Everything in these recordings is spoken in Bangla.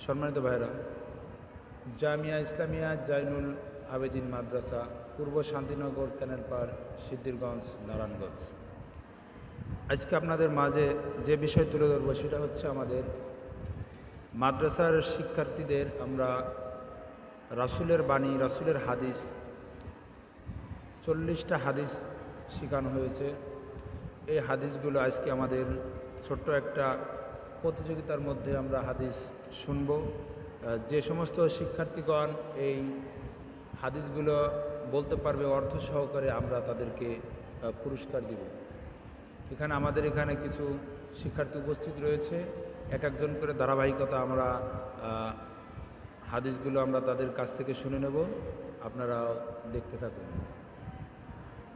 সম্মানিত ভাইরা, জামিয়া ইসলামিয়া জাইনুল আবেদিন মাদ্রাসা, পূর্ব শান্তিনগর, ক্যানেলপাড়, সিদ্ধিরগঞ্জ, নারায়ণগঞ্জ। আজকে আপনাদের মাঝে যে বিষয় তুলে ধরবো সেটা হচ্ছে আমাদের মাদ্রাসার শিক্ষার্থীদের আমরা রাসূলের বাণী, রাসূলের হাদিস, 40টা হাদিস শেখানো হয়েছে। এই হাদিসগুলো আজকে আমাদের ছোট্ট একটা প্রতিযোগিতার মধ্যে আমরা হাদিস শুনব। যে সমস্ত শিক্ষার্থীগণ এই হাদিসগুলো বলতে পারবে অর্থ সহকারে, আমরা তাদেরকে পুরস্কার দিব। আমাদের এখানে কিছু শিক্ষার্থী উপস্থিত রয়েছে। এক একজন করে ধারাবাহিকতা আমরা হাদিসগুলো আমরা তাদের কাছ থেকে শুনে নেব, আপনারা দেখতে থাকুন।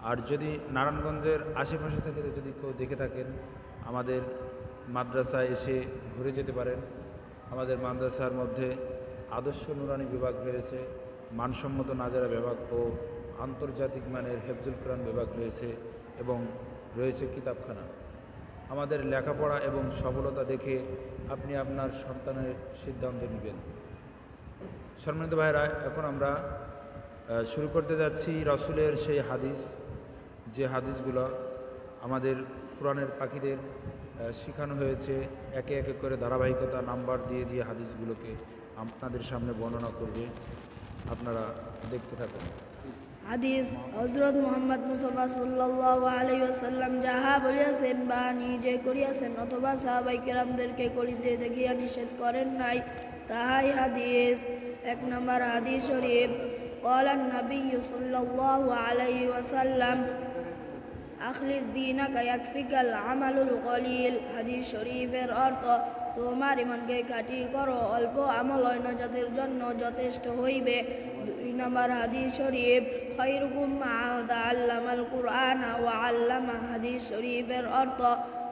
আর যদি নারায়ণগঞ্জের আশেপাশে থেকে যদি কেউ দেখে থাকেন, আমাদের মাদ্রাসায় এসে ঘুরে যেতে পারেন। আমাদের মাদ্রাসার মধ্যে আদর্শ নুরানি বিভাগ রয়েছে, মানসম্মত নাজারা বিভাগ ও আন্তর্জাতিক মানের হেফজুল কোরআন বিভাগ রয়েছে এবং রয়েছে কিতাবখানা। আমাদের লেখাপড়া এবং সফলতা দেখে আপনি আপনার সন্তানের সিদ্ধান্ত নেবেন। সম্মানিত ভাইরা, এখন আমরা শুরু করতে যাচ্ছি রাসূলের সেই হাদিস, যে হাদিসগুলো আমাদের কোরআনের পাখিদের শেখানো হয়েছে। একে একে করে ধারাবাহিকতা নাম্বার দিয়ে দিয়ে হাদিসগুলোকে আপনাদের সামনে বর্ণনা করবে, আপনারা দেখতে থাকুন। হাদিস হযরত মুহাম্মদ মুস্তাফা সাল্লাল্লাহু আলাইহি ওয়াসাল্লাম যাহা বলিয়াছেন বা নিজে করিয়াছেন অথবা সাহাবায়ে কেরামদেরকে করিতে দেখিয়া নিষেধ করেন নাই, তাহাই হাদিস। 1 নম্বর হাদিস শরীফ, ক্বালা নবী সাল্লাল্লাহু আলাইহি ওয়াসাল্লাম আখলিস দীনাকা ইয়াকফিকাল আমালুল কলিল। হাদিস শরীফের অর্থ, তোমার ইমানকে খাঁটি করো, অল্প আমল অন্যজাতির জন্য যথেষ্ট হইবে। 2 নম্বর হাদিস শরীফ, খায়রুকুম মান তাআল্লামাল কুরআন ওয়া আল্লামা। হাদিস শরীফের অর্থ,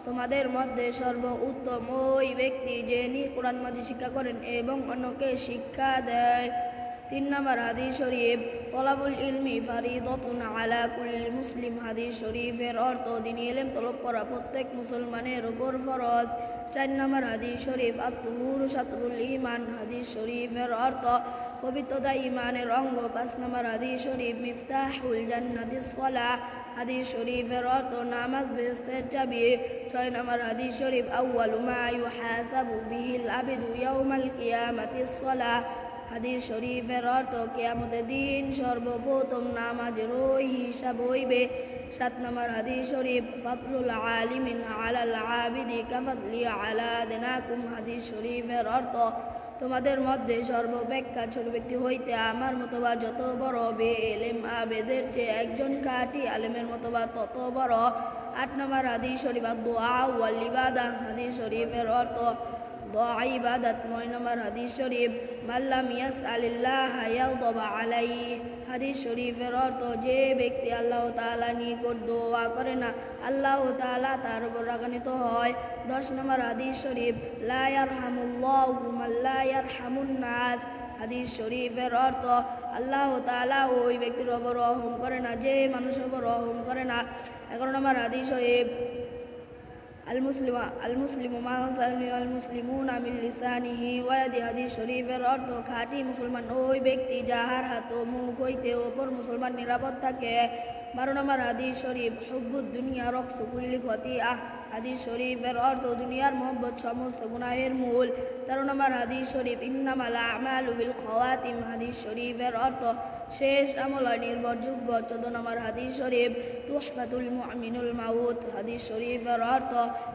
তোমাদের মধ্যে সর্বোত্তম ওই ব্যক্তি যিনি কোরআন মাজিদ শিক্ষা করেন এবং অন্যকে শিক্ষা দেয়। 3 নম্বর হাদিস শরীফ, তলাবুল ইলমি ফারিদাতুন আলা কুল্লি মুসলিম। হাদিস শরীফের অর্থ, দ্বীনি ইলম তলব করা প্রত্যেক মুসলমানের উপর ফরজ। 4 নম্বর হাদিস শরীফ, আত-তুহুরু শাতরুল ঈমান। হাদিস শরীফের অর্থ, পবিত্রতা ঈমানের অঙ্গ। 5 নম্বর হাদিস শরীফ, মিফতাহুল জান্নাতিস সালাহ। হাদিস শরীফের অর্থ, নামাজ বেহেশতের চাবি। 6 নম্বর হাদিস শরীফ, আউয়ালু মা ইউহাসাবু বিহিল আবদু ইয়াউমাল কিয়ামাতিস সালাহ। হাদিস শরীফের অর্থ, কিয়ামতের দিন সর্বপ্রথম নামাজের ওই হিসাব হইবে। 7 নম্বর হাদিস শরীফ, ফাদলুল আলিমিন আলাল আবিদি কাফাদলি আলা দিনাকুম। হাদিস শরীফের অর্থ, তোমাদের মধ্যে সর্বাপেক্ষা ছোট ব্যক্তি হইতে আমার মতবা যত বড়, বেইলম আবেদের চেয়ে একজন খাঁটি আলেমের মতবা তত বড়। 8 নম্বর হাদিস শরীফ, দুআ ওয়াল ইবাদাহ। হাদিস শরীফের অর্থ, দোয়া ইবাদত। 9 নম্বর হাদিস শরীফ, মাল্লাম ইয়াসআলিল্লাহ ইয়াগদাব আলাইহি। হাদিস শরীফের অর্থ, যে ব্যক্তি আল্লাহ তাআলা নিকট দোয়া করে না, আল্লাহ তাআলা তার উপর রাগান্বিত হয়। 10 নম্বর হাদিস শরীফ, লা ইয়ারহামুল্লাহু মান লা ইয়ারহামুন নাস। হাদিস শরীফের অর্থ, আল্লাহ তাআলা ওই ব্যক্তির উপর রহম করে না যে মানুষের উপর রহম করে না। 11 নম্বর হাদিস শরীফ, আল মুসলিমু মান সালিমা আল মুসলিমুনা মিন লিসানিহি ওয়া ইয়াদিহি। হাদিস শরীফের অর্থ, খাঁটি মুসলমান ওই ব্যক্তি যাহার হাত ও মুখ হইতে অপর মুসলমান নিরাপদ থাকে। 12 নম্বর হাদিস শরীফ, হুব্বুদ দুনিয়া রাকসু কুল্লি খতিআহ। হাদিস শরীফের অর্থ, দুনিয়ার মহব্বত সমস্ত গুনাহের মূল। 13 নম্বর হাদিস শরীফ, ইন্নামাল আমালু বিল খাওয়াতিম। হাদিস শরীফের অর্থ, শেষ আমল নির্ভরযোগ্য। 14 নম্বর হাদিস শরীফ, তুহফাতুল মুমিনুল মাউত। হাদিস শরীফের অর্থ,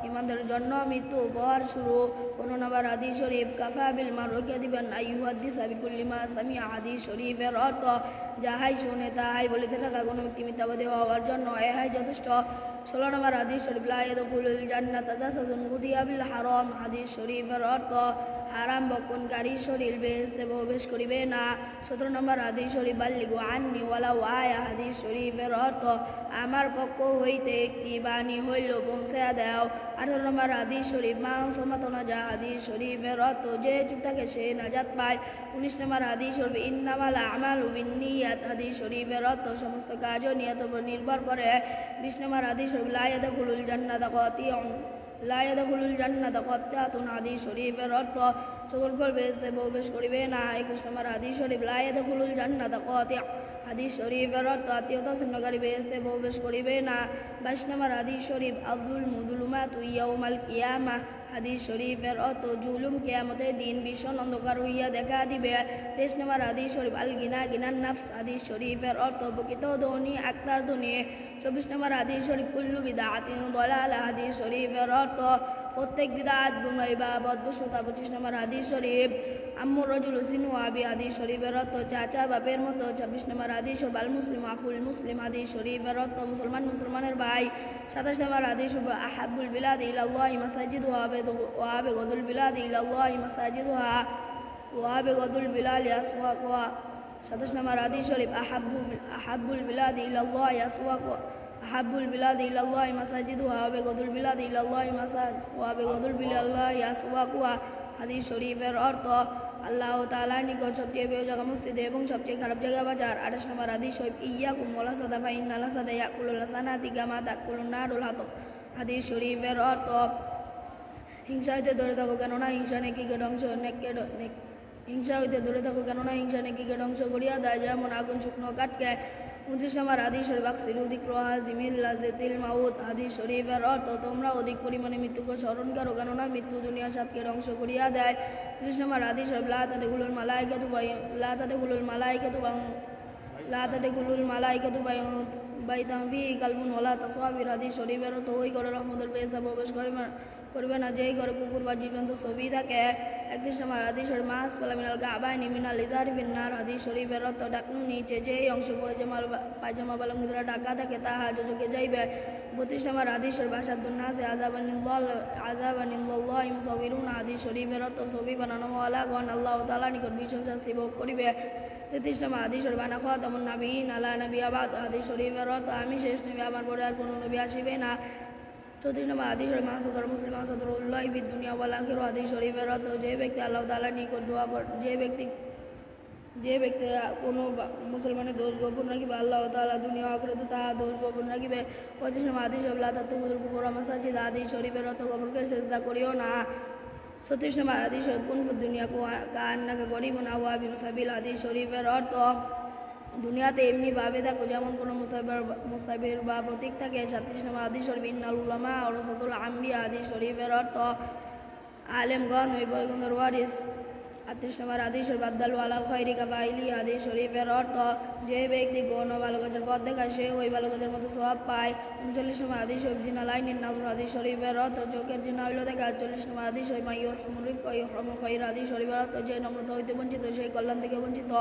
ইমানদের জন্য মৃত্যু উপহার শুরু। 15 নম্বর হাদিস শরীফ, কাফা বিল মারই কাযিবান আইয়ুহাদ্দিস বিকুল্লি মা সামিআ। হাদিস শরীফের অর্থ, যাহাই শুনে তাহাই বলিতে থাকা, কোনো ব্যক্তি মিথ্যাবাদী হওয়ার জন্য ইহাই যথেষ্ট। 16 নম্বর হাদিস শরীফ, লা ইয়াদখুলুল জান্নাতা জাসাদুন গুদিয়া বিল হারাম। হাদিস শরীফের অর্থ, হারাম বক্ষণকারী শরীর বেহেশতে প্রবেশ করিবে না। 17 নম্বর হাদিস শরীফ, বাল্লিগু আন্নি ওয়ালাউ আয়া। হাদিস শরীফের অর্থ, আমার পক্ষ হইতে একটি বাণী হইল পৌঁছাইয়া দাও। 18 নম্বর হাদিস শরীফ, মা সুমাতুনা যা। হাদিস শরীফের অর্থ, যে চুপ থাকে সে নাজাত পায়। 19 নম্বর হাদিস শরীফ, ইন্নামাল আমালু বিন্নিয়াত। হাদিস শরীফের অর্থ, সমস্ত কাজও নিয়তের উপর নির্ভর করে। 20 নম্বর হাদিস শরীফ, লা ইয়াদখুলুল জান্নাতা কাতিউন লা ইয়াদখুলুল জান্নাতা কাত্তাতুন হাদিস শরীফের অর্থ সকল বেহেশতে প্রবেশ করিবে না। 21 নম্বর হাদিস শরীফ লা ইয়াদখুলুল জান্নাতা কাতি' হাদিস শরীফের অর্থ আত্মীয়তা ছিন্নকারী বেহেশতে প্রবেশ করিবে না। 22 নম্বর হাদিস শরীফ আযুলমু যুলুমাতু ইয়াউমাল কিয়ামাহ হাদিস শরীফের অর্থ জুলুম কিয়ামতের দিন ভীষণ অন্ধকার হইয়া দেখা দিবে। 23 নম্বর হাদিস শরীফ আল গিনা গিনান নাফস হাদিস শরীফের অর্থ প্রকৃত ধনী আক্তার ধনী। 24 নম্বর হাদিস শরীফ কুল্লু বিদআতিন দালালা হাদিস শরীফের অর্থ প্রত্যেক বিদআত গুমরাহ বা বদভ্রষ্টতা। 25 নম্বর হাদিস শরীফ আম্মুর রাজুলু সিনু আবি হাদিস শরীফের অর্থ চাচা বাপের মতো। 26 নম্বর হাদিস শরীফ আল মুসলিম আখুল মুসলিম হাদিস শরীফের অর্থ মুসলমান মুসলমানের ভাই। 27 নম্বর হাদিস শরীফ আহাব্বুল বিলাদ ইলাল্লাহি মাসাজিদুহা ওয়া আবগাদুল বিলাদ ইলাল্লাহি মাসাজিদুহা ওয়া আবগাদুল বিলালি আসওয়াকুহা। 27 নম্বর হাদিস শরীফ আহাব্বুল বিলাদ ইলাল্লাহি আসওয়াকুহা আহাব্বুল বিলাদ ইলাল্লাহি মাসাজিদুহা ওয়া আবগাদুল বিলাদ ইলাল্লাহি ওয়া আবগাদুল বিলাল্লাহি আসওয়াকুহা হাদিস শরীফের অর্থ আল্লাহ তাআলার নিকট সবচেয়ে প্রিয় জায়গা মসজিদ এবং সবচেয়ে খারাপ জায়গা বাজার। 28 নম্বর হাদিস শরীফ ইয়াকুম ওয়াল হাসাদা ফা ইন্নাল হাসাদা ইয়াকুলুল হাসানাতি কামা তাকুলুন নারুল হাতব হাদিস শরীফের অর্থ হিংসা হইতে দূরে থাকো, কেননা হিংসা নেকিকে ধ্বংস হিংসা হইতে দূরে থাকো, কেননা হিংসা নেকিকে ধ্বংস করিয়া দেয়, যেমন আগুন শুকনো কাঠকে। 29 নম্বর হাদিস শরীফ আকসিরু যিকরা হাযিমিল লাযাতিল মাউত হাদিস শরীফের অর্থ তোমরা অধিক পরিমাণে মৃত্যুকে স্মরণ করো, কেননা মৃত্যু দুনিয়ার স্বাদকে ধ্বংস করিয়া দেয়। 30 নম্বর হাদিস শরীফ লা তাদখুলুল মালাইকাতু বাইতান ফিহি কালবুন ওয়ালা তাসওয়াবির হাদিস শরীফের অর্থ ওই ঘরে রহমতের ফেরেশতা প্রবেশ করবে না যেই ঘরে কুকুর বা জীবজন্তু ছবি থাকে। 31 নম্বর হাদিস শরীফ মা আসফালা মিনাল কাবাইনি মিনাল ইজারি ফিন্নার হাদিস শরীফের অর্থ ঢাকনু নিচে যেই অংশে পায়জামা বা লুঙ্গি দ্বারা ঢাকা থাকে তাহা যোজকে যাইবে। 32 নম্বর হাদিস শরীফ আশাদুন নাসি আযাবানিল্লাহি মুসাউবিরুন হাদিস শরীফের অর্থ ছবি বানানোওয়ালাগণ আল্লাহ তাআলার নিকট ভীষণ শাস্তি ভোগ করিবে। 33 নম্বর হাদিস শরীফ আনা খাতামুন নাবিয়্যিন লা নাবিয়্যা বা'দ হাদিস শরীফের অর্থ আমি শেষ নবী, আমার পরে আর কোনো নবী আসিবে না। 34 নম্বর হাদিস শরীফ মাসুদুর মুসলিম মাসুদুল্লাহি ফিদ দুনিয়া ওয়াল আখিরাহ হাদিস শরীফের অর্থ যে ব্যক্তি আল্লাহ তাআলার নিকট দোয়া করে যে ব্যক্তি কোনো মুসলমানের দোষ গোপন রাখিবে আল্লাহ তাআলা দুনিয়া আখিরাতে তাহার দোষ গোপন রাখিবে। 25 নম্বর হাদিস শরীফ লা তাতুকুল কুফরা মাসাজিদ হাদিস শরীফের অর্থ কবরকে সিজদা করিও না। 36 নম্বর হাদিস শরীফ কুন ফিদ দুনিয়া কাআন্নাকা গরিবুন আও আবিরু সাবিল হাদিস শরীফের অর্থ দুনিয়াতে এমনি ভাবে থাকো যেমন কোনো মুসাফির বা প্রতীক থাকে। 37 নম্বর হাদিস শরীফ ইন্নাল উলামা ওয়ারাসাতুল আম্বিয়া হাদিস শরীফের অর্থ আলেমগণ ওই বৈগণের ওয়ারিস। 38 নম্বর হাদিস শরীফ আদালু আলাল খায়রি কাফাইলি হাদিস শরীফের অর্থ যে ব্যক্তি কোন ভালো কাজের পথ দেখায় সে ওই ভালো কাজের মতো সওয়াব পায়। 39 নম্বর হাদিস শরীফ জিনাল আইনিন নাজর হাদিস শরীফের অর্থ চোখের জিনা হইল দেখা। 40 নম্বর হাদিস শরীফ মাইয়ুরহামুর রিফকা ইউরহামুল খায়র হাদিস শরীফের অর্থ যে নম্রতা হইতে বঞ্চিত সেই কল্যাণ থেকে বঞ্চিত।